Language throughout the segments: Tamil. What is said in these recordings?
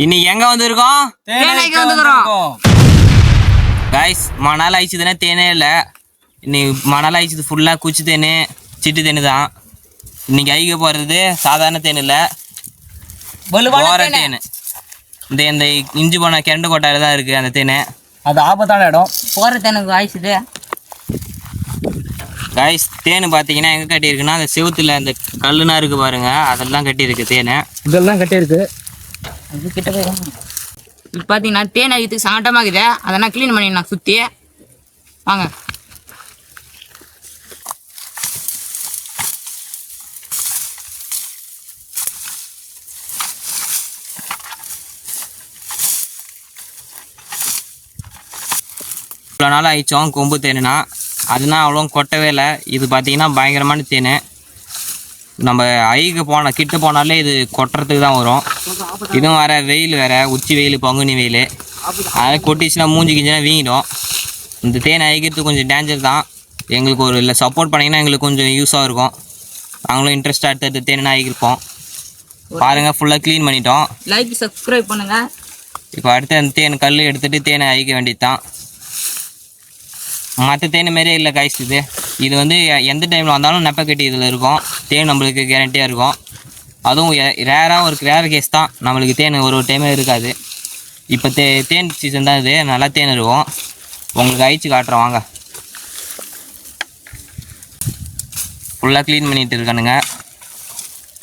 இன்னைக்கு எங்க வந்திருக்கோம்? தேனைக்கு வந்துக்கிறோம். கைஸ் மணால் ஆயிடுச்சுதுன்னா தேனே இல்லை. இன்னைக்கு மணால் ஆயிடுச்சு ஃபுல்லாக குச்சி தேனு சிட்டு தேனு தான். இன்னைக்கு ஐக்க போகிறது சாதாரண தேன் இல்லை, போகிற தேன். இந்த இஞ்சி போன கிரண்டு கொட்டாயில் தான் இருக்குது அந்த தேன். அது ஆபத்தான இடம். போகிற தேனுக்கு ஆயிடுச்சுது. கைஸ் தேன் பார்த்தீங்கன்னா எங்கே கட்டியிருக்குன்னா அந்த செவுத்துல அந்த கல்லுனா இருக்குது பாருங்க, அதெல்லாம் கட்டியிருக்கு தேனை. இதெல்லாம் கட்டியிருக்கு. அது கிட்ட போய் இப்போ பார்த்தீங்கன்னா தேன் அழித்துக்கு சாட்டமாகுது. அதெல்லாம் க்ளீன் பண்ணிடலாம் சுற்றி. வாங்க. இவ்வளோ நாள் ஆயிடுச்சோம் கொம்பு தேனுனா, அதுனா அவ்வளோ கொட்டவே இல்லை. இது பார்த்தீங்கன்னா பயங்கரமான தேன். நம்ம ஐக்கு கிட்ட போனாலே இது கொட்டுறதுக்கு தான் வரும். இதுவும் வேறு வெயில் வேறு, உச்சி வெயில், பங்குனி வெயில். அதனால் கொட்டிச்சுன்னா மூஞ்சி கிஞ்சினா வீங்கிடும். இந்த தேனை ஐக்கிறதுக்கு கொஞ்சம் டேஞ்சர் தான். எங்களுக்கு ஒரு இல்லை சப்போர்ட் பண்ணிங்கன்னா எங்களுக்கு கொஞ்சம் யூஸாக இருக்கும். நாங்களும் இன்ட்ரெஸ்ட்டாக எடுத்து தேனை ஐக்கிருப்போம். பாருங்கள், ஃபுல்லாக க்ளீன் பண்ணிட்டோம். லைக் சப்ஸ்கிரைப் பண்ணுங்கள். இப்போ அடுத்து அந்த தேன் கல் எடுத்துகிட்டு தேனை ஐக்க வேண்டியது தான். மற்ற தேன் மாரியே இல்லை காய்ஸ். இது வந்து எந்த டைமில் வந்தாலும் நெப்பை கட்டி இதில் இருக்கும். தேன் நம்மளுக்கு கேரண்டியாக இருக்கும். அதுவும் ரேராக ஒரு ரேர் கேஸ் தான் நம்மளுக்கு தேன் ஒரு டைமே இருக்காது. இப்போ தேன் சீசன் தான், இது நல்லா தேன் இருக்கும். உங்களுக்கு அழிச்சு காட்டுறோம் வாங்க. ஃபுல்லாக க்ளீன் பண்ணிகிட்டு இருக்கானுங்க.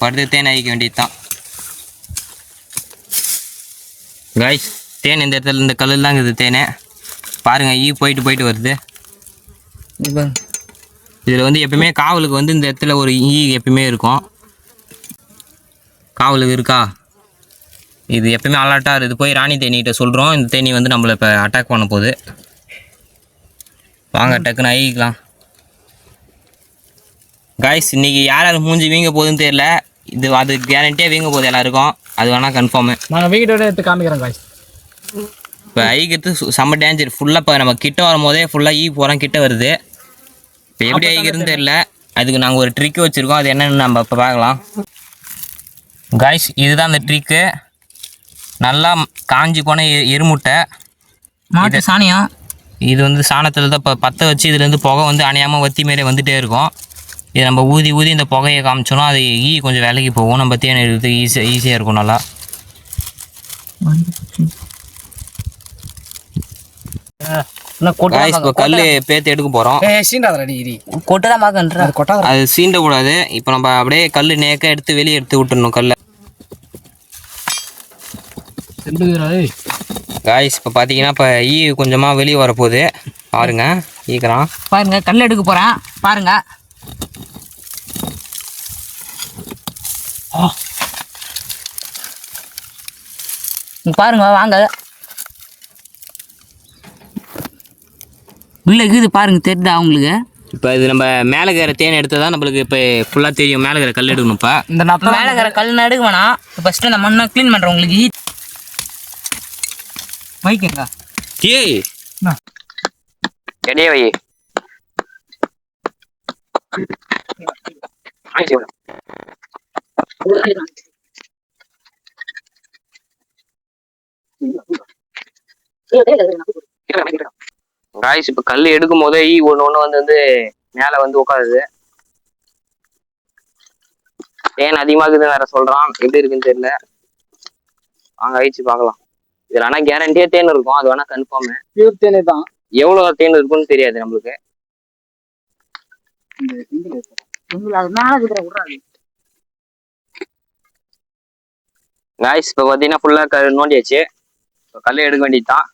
அடுத்து தேன் அழிக்க வேண்டியது தான் காய்ஸ். தேன் இந்த இடத்துல இந்த கல்லில் தாங்க இது தேன். பாருங்கள், போயிட்டு வருது. இதில் வந்து எப்பவுமே காவலுக்கு வந்து இந்த இடத்துல ஒரு எப்பவுமே இருக்கும். காவலுக்கு இருக்கா, இது எப்பவுமே அலர்ட்டாக இருக்குது. போய் ராணி தேனிகிட்ட சொல்கிறோம், இந்த தேனி வந்து நம்மளை இப்போ அட்டாக் பண்ண போகுது. வாங்க டக்குன்னு ஐக்கலாம் காய்ஸ். இன்றைக்கி யார் மூஞ்சி வீங்க போகுதுன்னு தெரியல. அது கேரண்டியாக வீங்க போகுது எல்லாருக்கும். அது வேணால் கன்ஃபார்மு. நாங்கள் வீட்டோட எடுத்து காமிக்கிறோம் காய்ஸ். இப்போ ஐக்கிறது செம்ம டேஞ்சர். ஃபுல்லாக இப்போ நம்ம கிட்ட வரும்போதே ஃபுல்லாக போகிறோம், கிட்ட வருது. இப்போ எப்படி ஐக்கிறதுன்னு தெரியல. அதுக்கு நாங்கள் ஒரு ட்ரிக்கு வச்சுருக்கோம். அது என்னென்னு நம்ம இப்போ பார்க்கலாம் காய்ஸ். இதுதான் அந்த ட்ரிக்கு. நல்லா காஞ்சி போன எருமுட்டை, மாட்டு சாணியம். இது வந்து சாணத்தில் தான் இப்போ பற்ற வச்சு இதுலேருந்து புகை வந்து அணையாமல் வத்தி மாரி வந்துகிட்டே இருக்கும். இது நம்ம ஊதி இந்த புகையை காமிச்சோன்னா அது கொஞ்சம் விலைக்கு போகும். நம்ம தேன் எடுத்து ஈஸியாக இருக்கும். நல்லா கல் பேத்து எடுக்க போறோம். அது சீண்டக்கூடாது. இப்போ நம்ம அப்படியே கல் நேக்க எடுத்து வெளியே எடுத்து விட்டுறணும் கல்லை. காய்ஸ் இப்போ பார்த்தீங்கன்னா இப்போ கொஞ்சமாக வெளியே வரப்போகுது. பாருங்க, ஈக்கிறான் பாருங்க. கல் எடுக்க போகிறேன் பாருங்க. பாருங்க வாங்க. உள்ள இருக்குது பாருங்க, தெரியுதா உங்களுக்கு? இப்போ இது நம்ம மேலே இருக்கிற தேன் எடுத்தால் தான் நம்மளுக்கு இப்போ ஃபுல்லாக தெரியும். மேலே இருக்கிற கல் எடுக்கணும். இப்போ இந்த மேலே இருக்கிற கல் எடுக்க வேணாம். ஃபஸ்ட்டு இந்த மண்ணை க்ளீன் பண்ணுறோம் உங்களுக்கு. வைக்கங்க எடையே வை. காய்ஸ் இப்போ கல் எடுக்கும் போதே ஒன்று வந்து மேலே வந்து உட்காருது. தேன் அதிகமாகுதுன்னு வேற சொல்கிறான். எப்படி இருக்குன்னு தெரியல. வாங்க அழிச்சு பார்க்கலாம். இதில் ஆனால் கேரண்டியாக தேன் இருக்கும். அது வேணால் கன்ஃபார்மு. பியூர் தேனே தான். எவ்வளோ தேன் இருக்குன்னு தெரியாது நம்மளுக்கு. காய்ஸ் இப்போ பார்த்தீங்கன்னா ஃபுல்லாக நோண்டியாச்சு. இப்போ கல் எடுக்க வேண்டியது தான்.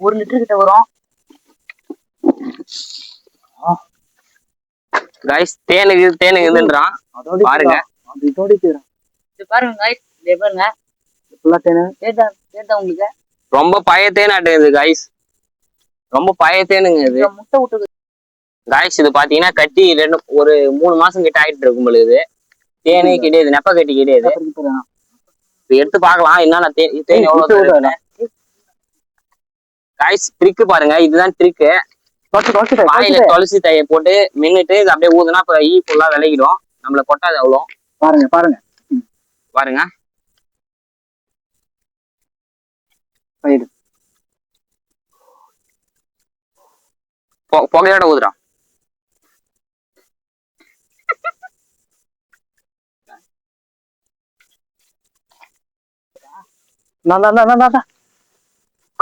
1 லிட்டர் கிட்ட வரும். காய்ஸ் தேனுக்கு இதுன்றான் பாருங்க. பாருங்க காய்ஸ், இதே பாருங்க. ஃபுல்லா தேனு. தேடா உங்களுக்கு ரொம்ப பழைய தேன் ஆட்டுது காய்ஸ். ரொம்ப பழைய தேனுங்க இது. முட்டை விட்டுது காய்ஸ். இது பார்த்தீங்கன்னா கட்டி ஒரு 3 மாசம் கிட்ட ஆயிட்டு இருக்கும் பொழுது. தேனே கிடையாது, நெப்ப கட்டி கிடையாது. எடுத்து பார்க்கலாம் என்னென்ன தேன் எவ்வளோ. காய்ஸ் ட்ரிக்கு பாருங்க, இதுதான் ட்ரிக்கு. வாயில துளசி தையை போட்டு மின்னுட்டு இது அப்படியே ஊதுனா இப்போ ஃபுல்லா விலகிடும். நம்மள கொட்டாது அவ்வளோ. பாருங்க. பாருங்க. புகையோட ஊதுறான்.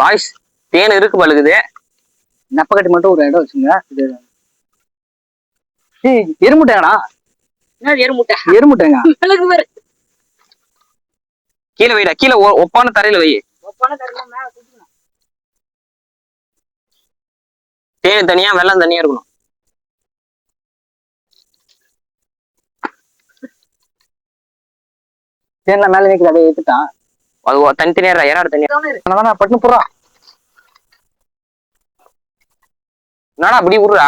காய்ஸ் தேன் இருக்கு பழுகுது. நெப்பக்கட்டி மட்டும் ஒரு இடம் வச்சுங்க. எருமுட்டையாடா? எருமுட்டைங்க. கீழே வைடா, கீழே ஒப்பான தரையில வை. தேன் தனியா வெள்ளம் தனியா இருக்கணும். தேன்ல மேல நிற்குது, அதை ஏத்துட்டான். அது தனித்தனியா ஏறாடு தனியா பட்டு போறா. என்னடா அப்படி விடுறா?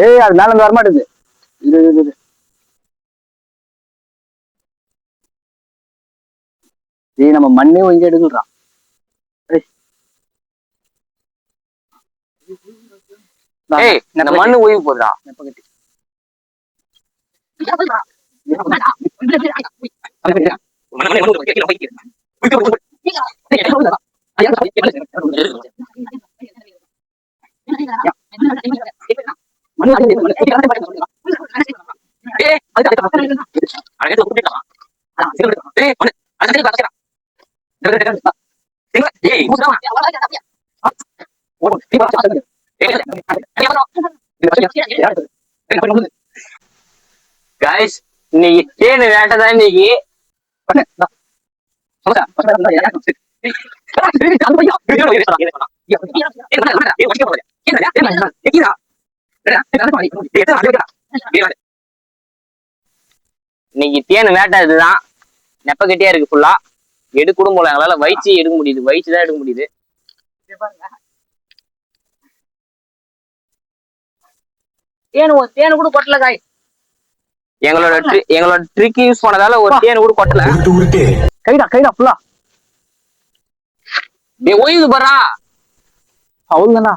ஏய், அது மேல இருந்து வரமாட்டேது. இது ஏய், நம்ம மண்ணே இங்க எடுக்கலாம். ஏய், இந்த மண்ணு ஓய்வு போடுறா. நெப்பக்கட்டி Guys, இன்னைக்கு தேன் வேட்டதான் இன்னைக்கு. இன்னைக்கு தேன் வேட்டை இதுதான். நெப்பக்கட்டியா இருக்கு ஃபுல்லா. எடுக்க போல எங்களால வயிற்று எடுக்க முடியுது, வயிற்று தான் எடுக்க முடியுது. தேனு கூட கொட்டல காய். எங்களோட ட்ரிக் யூஸ் பண்ணதால ஒரு தேன் கூட கொட்டல. கைடா ஃபுல்லா. நீ ஓய்வு பண்றா. அவ்வளவுதானா?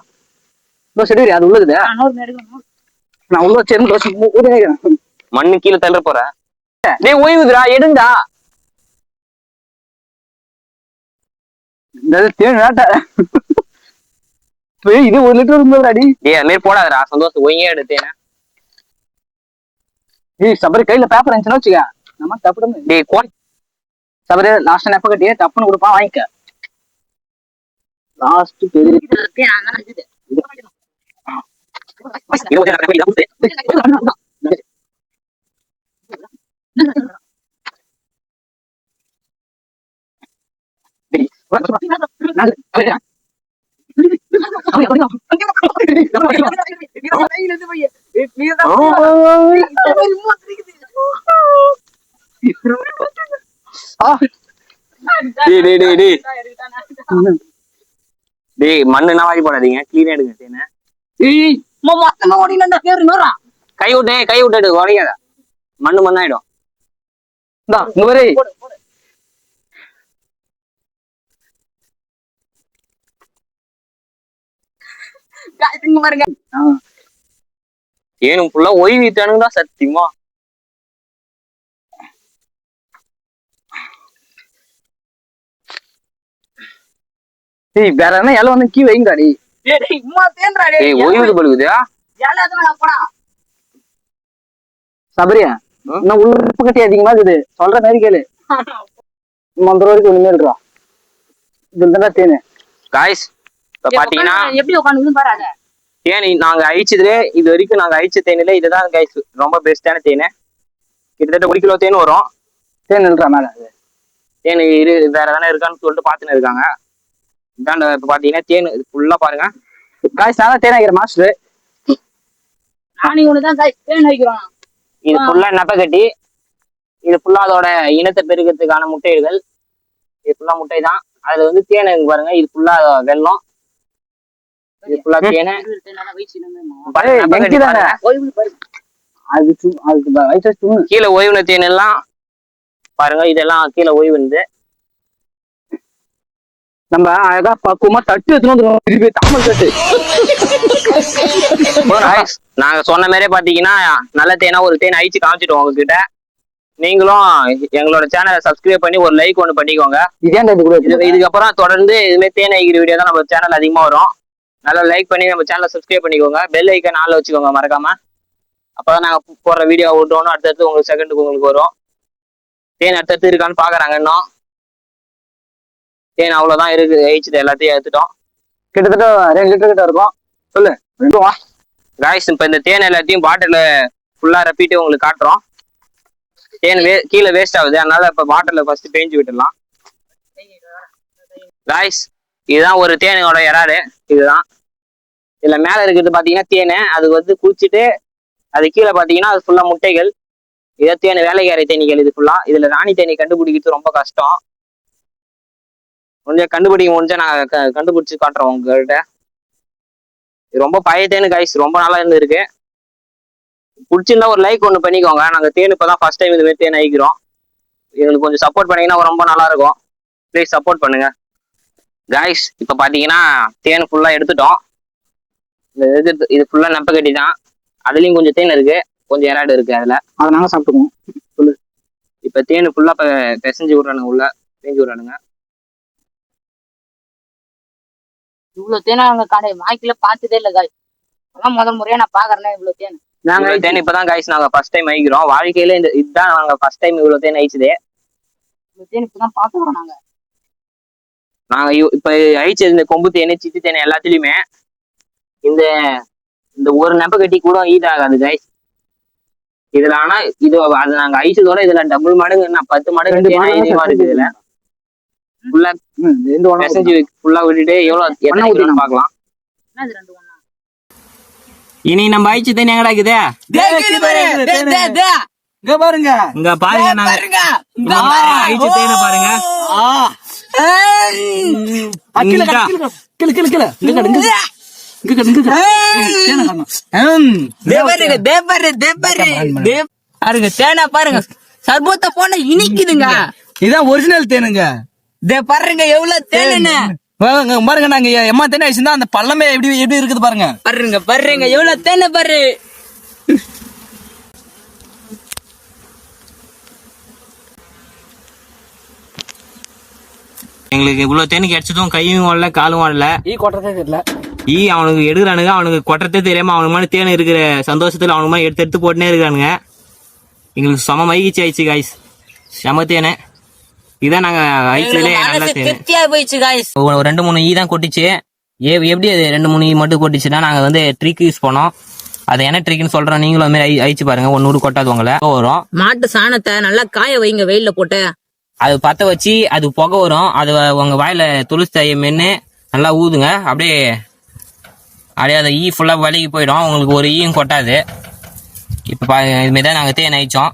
சரி, அது உள்ளது. நான் உள்ள வச்சு மண்ணு கீழே தள்ள போற. நீ ஓய்வுதுரா, எடுங்கடா. தேன் வேட்டை. இது 1 லிட்டர் இருந்ததுடாடி. டேய், அது மாதிரி போடாதடா. சந்தோஷம் ஒய்யே எடுத்தேன். ஏய், சபரி கையில பேப்பர் இருந்துச்சுன்னு வச்சுக்க. நம்ம தப்புடமே. டேய் சபரி லாஸ்ட் நெப்பக்கட்டியே டப்புன்னு கொடுப்பான், வாங்கிக்க. லாஸ்ட் பெரிய டேய், மண்ணு என்ன வாரி போடாதீங்க, கிளீனா எடுங்க தேனை. கை விட்டு உடையாத. மண்ணு மண்ணாயிடும். ஏனும் ஃபுல்லா ஓய்விட்டானுங்க தான் சத்தியமா. ஏய், வேற என்ன இலை வந்து கீ வைங்காடி. ஓய்வு பழுகுதா சபரியா? இன்னும் உள்ள கட்டி அதிகமா இருக்குது. சொல்ற மாதிரி கேளு. 1 வரைக்கும் ஒண்ணுமே இருக்கா. இதுதான் தேனு. காய்ஸ், இப்ப பாத்தீங்கன்னா எப்படி உட்காந்து பாரு. தேன் நாங்க அழிச்சதுல இது வரைக்கும் நாங்க அழிச்ச தேனில இதுதான் கைஸ் ரொம்ப பெஸ்டான தேனு. கிட்டத்தட்ட 1 கிலோ தேன் வரும். தேன் இருக்கா மேல? தேன் வேற எதனா இருக்கான்னு சொல்லிட்டு பாத்துன்னு இருக்காங்க. இதான் இப்ப பாத்தீங்கன்னா தேன் ஃபுல்லா பாருங்க. காய்ஸ், நான் தேன் வைக்கிற மாஸ்டர். நானே ஒண்ணுதான் தேன் வைக்கிறோம். இது ஃபுல்லா நெப்பக்கட்டி. இது ஃபுல்லா அதோட இனத்தை பெருக்கிறதுக்கான முட்டைகள். இது ஃபுல்லா முட்டை தான். அதுல வந்து தேனை பாருங்க. இது ஃபுல்லா வெல்லம். இது ஃபுல்லா தேனை. கீழே ஓய்வுன தேன் எல்லாம் பாருங்க. இதெல்லாம் கீழே ஓய்வுந்து. நம்ம அழகா பக்குவமா தட்டு எடுத்துன்னு தாமல் தட்டு. நாங்க சொன்ன மாதிரியே பாத்தீங்கன்னா நல்ல தேனா ஒரு தேன் அழிச்சு காமிச்சிட்டோம் உங்ககிட்ட. நீங்களும் எங்களோட சேனலை சப்ஸ்கிரைப் பண்ணி ஒரு லைக் ஒன்று பண்ணிக்கோங்க. இதே கூட இதுக்கப்புறம் தொடர்ந்து இதுமாதிரி தேன் ஐக்கிற வீடியோ தான் நம்ம சேனல் அதிகமாக வரும். நல்லா லைக் பண்ணி நம்ம சேனலை சப்ஸ்கிரைப் பண்ணிக்கோங்க. பெல் ஐக்கன் ஆள்ல வச்சுக்கோங்க மறக்காம. அப்போதான் நாங்கள் போடுற வீடியோ விட்டோன்னு அடுத்தடுத்து உங்களுக்கு செகண்டுக்கு உங்களுக்கு வரும். தேன் அடுத்தடுத்து இருக்கான்னு பார்க்குறாங்க. இன்னும் தேன் அவ்வளோதான் இருக்கு. ஐச்சுது எல்லாத்தையும் எடுத்துட்டோம். கிட்டத்தட்ட 2 லிட்டர் கிட்ட இருக்கும். சொல்லு காய்ஸ், இப்போ இந்த தேன் எல்லாத்தையும் பாட்டில் ஃபுல்லாக ரப்பிட்டு உங்களுக்கு காட்டுறோம். தேன் கீழே வேஸ்ட் ஆகுது, அதனால இப்போ பாட்டில் ஃபர்ஸ்ட் பேஞ்சு விட்டுடலாம். காய்ஸ், இதுதான் ஒரு தேனோட இறாடு. இதுதான் இதுல மேல இருக்கிறது பாத்தீங்கன்னா தேனு. அது வந்து குளிச்சுட்டு அது கீழே பாத்தீங்கன்னா அது ஃபுல்லா முட்டைகள். இதை தேனு வேலைக்காரி தேனீகள். இது ஃபுல்லா இதுல ராணி தேனி கண்டுபிடிக்கிறது ரொம்ப கஷ்டம். கொஞ்சம் கண்டுபிடிக்க முடிஞ்சா நாங்க கண்டுபிடிச்சு காட்டுறோம் உங்ககிட்ட. இது ரொம்ப பழைய தேனு காய்ஸ், ரொம்ப நாளா இருந்திருக்கு. பிடிச்சிருந்தா ஒரு லைக் ஒன்று பண்ணிக்கோங்க. நாங்கள் தேன் இப்போதான் ஃபர்ஸ்ட் டைம் இதுமாதிரி தேன் ஆகிக்கிறோம். எங்களுக்கு கொஞ்சம் சப்போர்ட் பண்ணீங்கன்னா ரொம்ப நல்லா இருக்கும். ப்ளீஸ் சப்போர்ட் பண்ணுங்க காய்ஸ். இப்போ பார்த்தீங்கன்னா தேன் ஃபுல்லாக எடுத்துட்டோம். இது ஃபுல்லாக நெப்ப கட்டி தான். அதுலேயும் கொஞ்சம் தேன் இருக்கு, கொஞ்சம் இறாடு இருக்கு. அதில் அதை நாங்கள் சாப்பிட்டுக்குவோம். சொல்லு. இப்போ தேன் ஃபுல்லாக பிசைஞ்சு விட்றானுங்க, உள்ள பேஞ்சு விட்றானுங்க. இவ்வளவு தேனை அவங்க கடை வாய்க்குல பார்த்ததே இல்லை காய். அதான் முதல் முறையா நான் பாக்குறேன் இவ்வளவு தேன். நாங்க தேன் இப்பதான் காய்ஸ் நாங்க ஃபர்ஸ்ட் டைம் ஆகிக்கிறோம். வாழ்க்கையில இதுதான் நாங்க ஃபர்ஸ்ட் டைம் இவ்வளவு தேன் ஆயிடுச்சுதே. இவ்வளவு தேன் இப்பதான் பாத்துக்கிறோம் நாங்க. இப்ப அழிச்சது இந்த கொம்பு தேனு, சிட்டு தேனு எல்லாத்துலயுமே இந்த இந்த ஒரு நெப்ப கட்டி கூட ஈட் ஆகாது காய்ஸ். இதுல ஆனா இது அது நாங்க அழிச்சதோட இதுல டபுள் மடங்கு 10 மடங்கு அதிகமா இருக்கு. இதுல ஃபுல்லா மெசேஜ் ஃபுல்லா விட்டுட்டு எவ்வளவு பாக்கலாம். இனி நம்ம அழிச்சு தேனி எங்கடா இருக்குது? இங்க பாருங்க, இங்க பாருங்க. நாங்க அழிச்சு தேனை பாருங்க. தேனை பாருங்க, சர்பத்தை போன இனிக்குதுங்க. இதான் ஒரிஜினல் தேனுங்க. பாருங்க எவ்வளவு தேனு பாருங்க. நாங்க எம்மா தேனை வச்சிருந்தா அந்த பள்ளமே எப்படி எப்படி இருக்குது பாருங்க. பாருங்க எவ்வளவு தேனை பாரு. எங்களுக்கு இவ்வளவு தேனி கிடைச்சதும் கையும் வரல காலும் வரல. கொட்டதே தெரியல. அவனுக்கு எடுக்கிறானுங்க. அவனுக்கு கொட்டத்தே தெரியாம அவனுக்கு மாதிரி தேனை இருக்கிற சந்தோஷத்துல அவனுக்கு மாதிரி எடுத்து போட்டுனே இருக்கிறானுங்க. எங்களுக்கு சம மகிழ்ச்சி ஆயிடுச்சு காய்ஸ். செம தேனை. இதான் நாங்க ஐஸ்லயே நல்லா தேனு. ஒரு 2-3 தான் கொட்டிச்சு. எப்படி அது 2-3 மட்டும் கொட்டிச்சுன்னா நாங்க வந்து ட்ரிக் யூஸ் பண்ணோம். அது என்ன ட்ரிக்னு சொல்றோம், நீங்களும் அது மாதிரி அழிச்சு பாருங்க. 1 கொட்டாது உங்களை வரும். மாட்டு சாணத்தை நல்லா காய வைங்க வெயில போட்டு. அது பத்த வச்சு அது புகை வரும். அது உங்க வாயில துளசி தைய மென்னு நல்லா ஊதுங்க. அப்படியே அந்த ஈ ஃபுல்லா வலிக்கு போயிடும். உங்களுக்கு ஒரு ஈயும் கொட்டாது. இப்ப இதுமாரிதான் நாங்க தேன் அழிச்சோம்.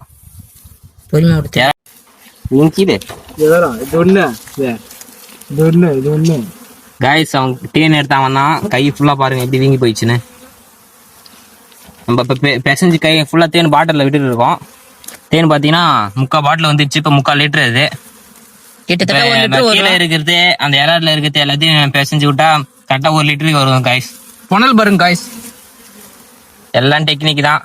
காய்ஸ், அவங்க தேன் எடுத்தாங்கன்னா கை ஃபுல்லா பாருங்க எப்படி வீங்கி போயிடுச்சுன்னு. நம்ம இப்ப பெசஞ்சு கை ஃபுல்லா தேன் பாட்டில விட்டுட்டு இருக்கோம். தேன் பாத்தீங்கன்னா 3/4 பாட்டில் வந்துருச்சு. இப்ப 3/4 லிட்டர் இது. கீழே இருக்கிறது அந்த இறாடுல இருக்கிறது எல்லாத்தையும் பெசஞ்சு விட்டா கரெக்டா 1 லிட்டருக்கு வரும் காய்ஸ். புனல் பாருங்க காய்ஸ். எல்லாம் டெக்னிக் தான்.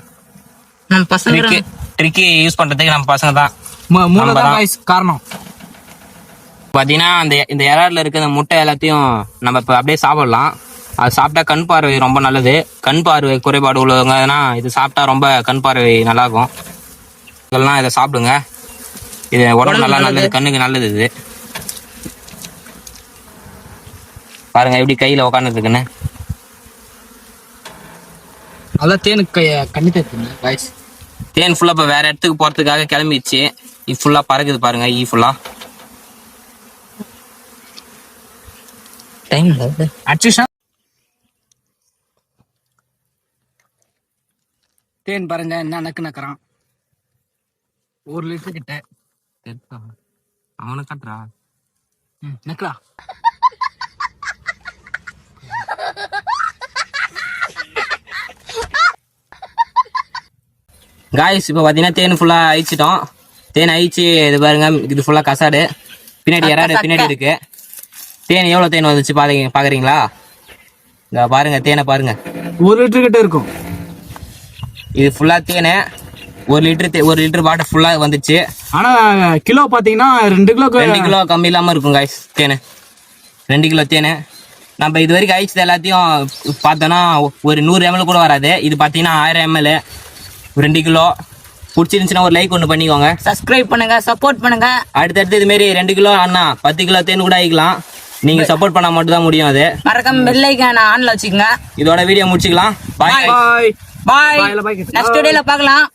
நம்ம பசங்க ட்ரிக்கி யூஸ் பண்றதுக்கு நம்ம பசங்க தான் காரணம். பாத்தீங்கன்னா இந்த இறாடுல இருக்க அந்த முட்டை எல்லாத்தையும் நம்ம இப்ப அப்படியே சாப்பிடலாம். அது சாப்பிட்டா கண் பார்வை ரொம்ப நல்லது. கண் பார்வை குறைபாடு உள்ளவங்கன்னா இது சாப்பிட்டா ரொம்ப கண் பார்வை நல்லா இருக்கும். இதெல்லாம் இதை சாப்பிடுங்க. இது உடம்பு நல்லா நல்லது, கண்ணுக்கு நல்லது. இது பாருங்க எப்படி கையில உக்காந்துருக்குன்னு. நல்லா தேனுக்கு கண்ணி தேக்குங்க. தேன் ஃபுல்லா இப்ப வேற இடத்துக்கு போறதுக்காக கிளம்பிடுச்சு. இது ஃபுல்லா பறக்குது பாருங்க. ஈ ஃபுல்லா தேன் பாருங்க என்ன நக்கு நக்குறான். 1 லிட்டர் கிட்ட. அவனை காட்டுறா நக்கலா. காய்ஸ், இப்போ பார்த்தீங்கன்னா தேன் ஃபுல்லாக அழிச்சிட்டோம். தேன் அழிச்சு இது பாருங்க. இது ஃபுல்லாக கசாடு. பின்னாடி இறாடு பின்னாடி இருக்கு. தேன் எவ்வளோ தேன் வந்துச்சு பார்க்குறீங்களா? இந்த பாருங்க தேனை பாருங்க. 1 லிட்டர் கிட்ட இருக்கும். இது ஃபுல்லாக தேனை. 1 லிட்டர் வாட்டர் ஃபுல்லா வந்துச்சு. ஆனா கிலோ பாத்தீங்கன்னா 2 கிலோ 2 கிலோ கம்மி இல்லாம இருக்கும் guys தேனு. 2 கிலோ தேனு. நம்ம இது வரைக்கும் அழிச்சது எல்லாத்தையும் பார்த்தோன்னா ஒரு 100 ml கூட வராது. இது பார்த்தீங்கன்னா 1000 ml 2 கிலோ. பிடிச்சிருந்துச்சுன்னா ஒரு லைக் ஒன்று பண்ணிக்கோங்க. சப்ஸ்கிரைப் பண்ணுங்க, சப்போர்ட் பண்ணுங்க. அடுத்தடுத்து இது மாரி 2 கிலோ அண்ணா 10 கிலோ தேன் கூட ஆகிக்கலாம். நீங்க சப்போர்ட் பண்ணா மட்டும் தான் முடியும். அது மறக்காம பெல் ஐகானை ஆன்ல வச்சுக்கோங்க. இதோட வீடியோ முடிச்சுக்கலாம். பாய் பாய். நெக்ஸ்ட் வீடியோல பார்க்கலாம்.